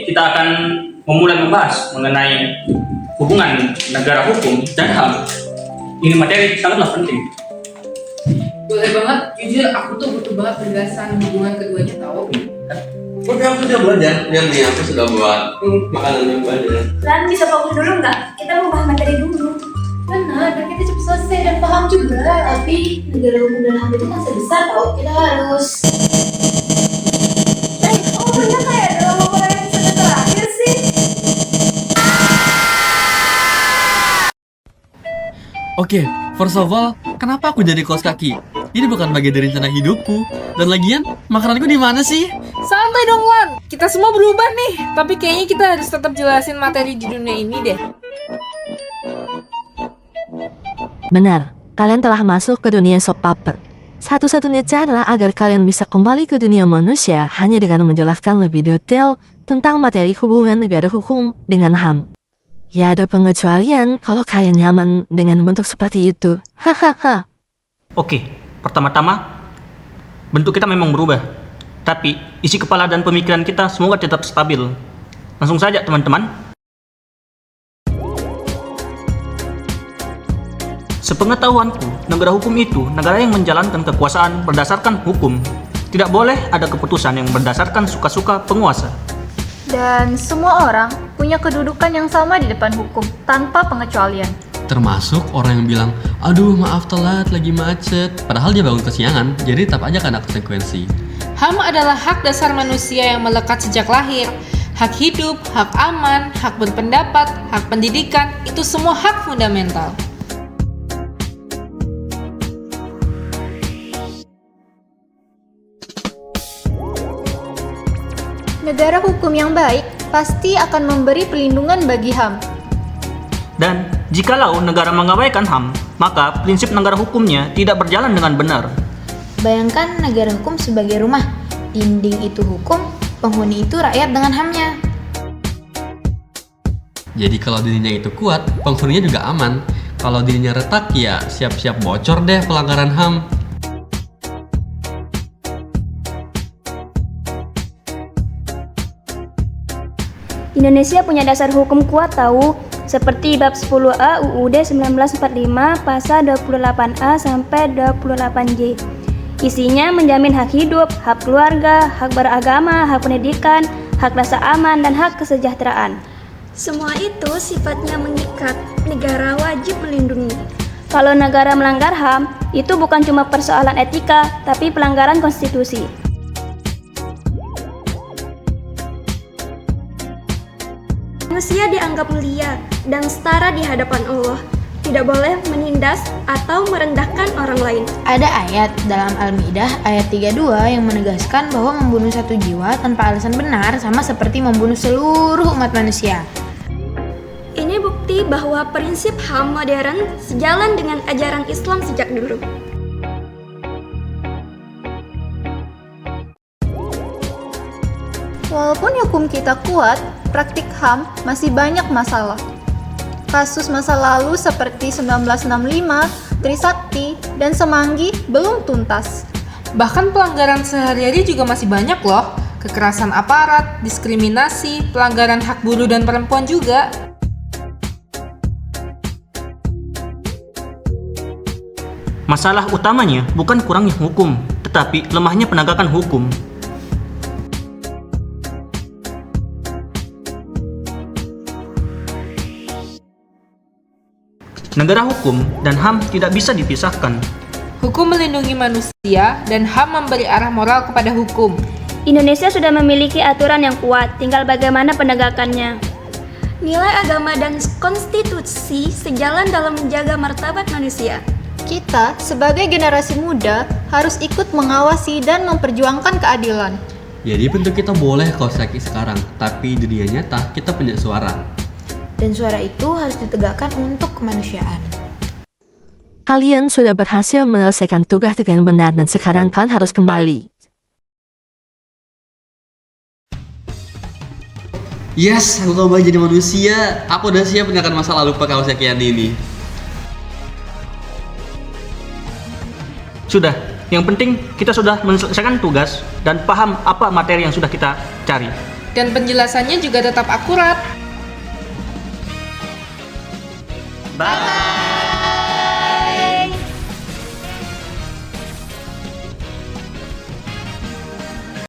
kita akan memulai membahas mengenai hubungan negara hukum dan HAM. Ini materi sangatlah penting. Boleh banget, jujur aku tuh butuh banget penjelasan hubungan keduanya tahu. Oke, aku sudah belajar. Lihat nih, aku sudah buat makanan yang banyak. Ran, bisa fokus dulu nggak? Kita mau bahas materi dulu. Benar, dan kita cepat selesai dan paham juga. Tapi negara hukum dan HAM itu kan sebesar tau, kita harus. Oh bener kayak dalam laporan episode terakhir sih. Oke, first of all, kenapa aku jadi kaos kaki? Ini bukan bagian dari rencana hidupku. Dan lagian, makananku di mana sih? Santai dong Wan, kita semua berubah nih. Tapi kayaknya kita harus tetap jelasin materi di dunia ini deh. Benar, kalian telah masuk ke dunia soap opera. Satu-satunya cara agar kalian bisa kembali ke dunia manusia hanya dengan menjelaskan lebih detail tentang materi hubungan negara hukum dengan HAM. Ya ada pengecualian kalau kalian nyaman dengan bentuk seperti itu. Hahaha. Oke, pertama-tama bentuk kita memang berubah, tapi isi kepala dan pemikiran kita semoga tetap stabil. Langsung saja teman-teman. Sepengetahuanku, negara hukum itu negara yang menjalankan kekuasaan berdasarkan hukum. Tidak boleh ada keputusan yang berdasarkan suka-suka penguasa. Dan semua orang punya kedudukan yang sama di depan hukum, tanpa pengecualian. Termasuk orang yang bilang, aduh maaf telat, lagi macet. Padahal dia bangun kesiangan, jadi tetap aja kena konsekuensi. HAM adalah hak dasar manusia yang melekat sejak lahir. Hak hidup, hak aman, hak berpendapat, hak pendidikan, itu semua hak fundamental. Negara hukum yang baik pasti akan memberi perlindungan bagi HAM. Dan jikalau negara mengabaikan HAM, maka prinsip negara hukumnya tidak berjalan dengan benar. Bayangkan negara hukum sebagai rumah. Dinding itu hukum, penghuni itu rakyat dengan HAM-nya. Jadi kalau dirinya itu kuat, penghuninya juga aman. Kalau dirinya retak, ya siap-siap bocor deh pelanggaran HAM. Indonesia punya dasar hukum kuat tahu, seperti bab 10A UUD 1945 pasal 28A sampai 28J. Isinya menjamin hak hidup, hak keluarga, hak beragama, hak pendidikan, hak rasa aman, dan hak kesejahteraan. Semua itu sifatnya mengikat, negara wajib melindungi. Kalau negara melanggar HAM, itu bukan cuma persoalan etika, tapi pelanggaran konstitusi. Manusia dianggap mulia dan setara di hadapan Allah. Tidak boleh menindas atau merendahkan orang lain. Ada ayat dalam Al-Maidah ayat 32 yang menegaskan bahwa membunuh satu jiwa tanpa alasan benar sama seperti membunuh seluruh umat manusia. Ini bukti bahwa prinsip HAM modern sejalan dengan ajaran Islam sejak dulu. Walaupun hukum kita kuat, praktik HAM masih banyak masalah. Kasus masa lalu seperti 1965, Trisakti, dan Semanggi belum tuntas. Bahkan pelanggaran sehari-hari juga masih banyak loh. Kekerasan aparat, diskriminasi, pelanggaran hak buruh dan perempuan juga. Masalah utamanya bukan kurangnya hukum, tetapi lemahnya penegakan hukum. Negara hukum dan HAM tidak bisa dipisahkan. Hukum melindungi manusia dan HAM memberi arah moral kepada hukum. Indonesia sudah memiliki aturan yang kuat, tinggal bagaimana penegakannya. Nilai agama dan konstitusi sejalan dalam menjaga martabat manusia. Kita, sebagai generasi muda, harus ikut mengawasi dan memperjuangkan keadilan. Jadi bentuk kita boleh kaos kaki sekarang, tapi di dunia nyata kita punya suara. Dan suara itu harus ditegakkan untuk kemanusiaan. Kalian sudah berhasil menyelesaikan tugas dengan benar dan sekarang kalian harus kembali. Yes, aku kembali jadi manusia. Aku udah siap meninggalkan masa lalu pakai kaos kaki ini. Sudah, yang penting kita sudah menyelesaikan tugas dan paham apa materi yang sudah kita cari. dan penjelasannya juga tetap akurat. Bye.